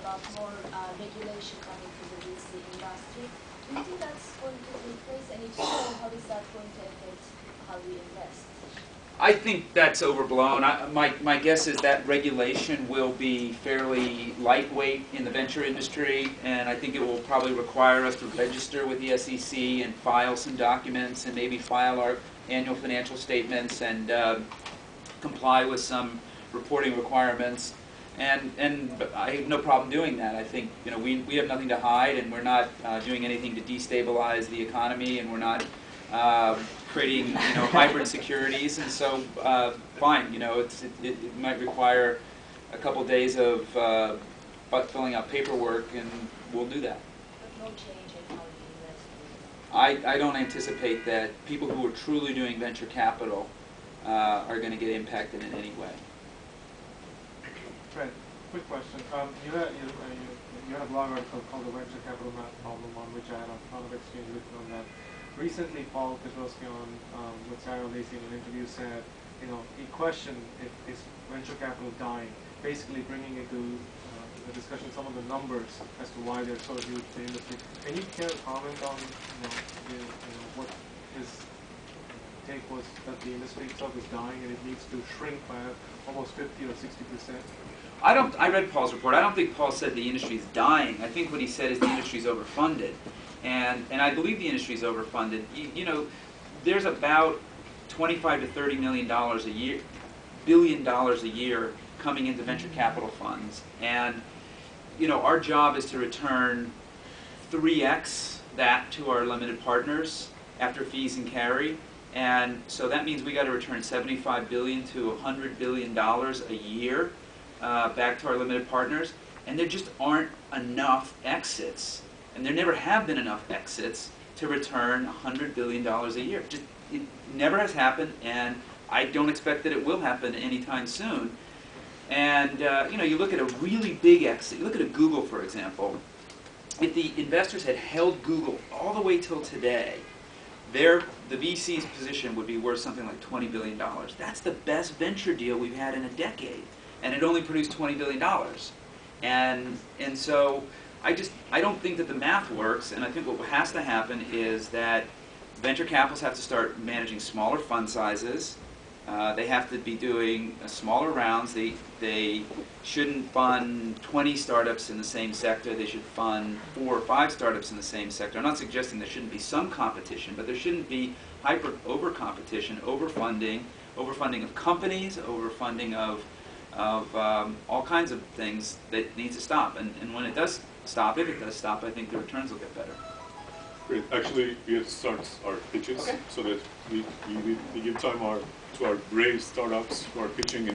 about more regulation coming to the VC industry. Do you think that's going to take place? And if so, how is that going to affect how we invest? I think that's overblown. My guess is that regulation will be fairly lightweight in the venture industry, and I think it will probably require us to register with the SEC and file some documents and maybe file our annual financial statements and comply with some reporting requirements. And I have no problem doing that. I think we have nothing to hide, and we're not doing anything to destabilize the economy, and we're not creating hybrid securities, and so fine. It might require a couple days of filling out paperwork, and we'll do that. But no change in how you invest? I don't anticipate that people who are truly doing venture capital are going to get impacted in any way. Fred, quick question. You had a blog article called "The Venture Capital Math Problem," on which I had a ton of exchange with you on that. Recently, Paul Petrosky with Sarah Lacy in an interview said, he questioned if is venture capital dying, basically bringing into the discussion some of the numbers as to why they're so huge in the industry. Can you care to comment on what his take was, that the industry itself is dying and it needs to shrink by almost 50 or 60%? I read Paul's report. I don't think Paul said the industry is dying. I think what he said is the industry is overfunded. And I believe the industry is overfunded. There's about $25 to $30 billion a year coming into venture capital funds. And our job is to return 3x that to our limited partners after fees and carry. And so that means we got to return $75 billion to $100 billion a year back to our limited partners. And there just aren't enough exits. And there never have been enough exits to return $100 billion a year. It never has happened, and I don't expect that it will happen anytime soon. And you look at a really big exit. You look at a Google, for example. If the investors had held Google all the way till today, the VC's position would be worth something like $20 billion. That's the best venture deal we've had in a decade, and it only produced $20 billion. And so I don't think that the math works, and I think what has to happen is that venture capitalists have to start managing smaller fund sizes. They have to be doing smaller rounds. They shouldn't fund 20 startups in the same sector. They should fund 4 or 5 startups in the same sector. I'm not suggesting there shouldn't be some competition, but there shouldn't be over-competition, overfunding of companies, overfunding of all kinds of things that needs to stop. And when it does stop, if it does stop, I think the returns will get better. Great. Actually, we have to start our pitches so that we give time to our brave startups who are pitching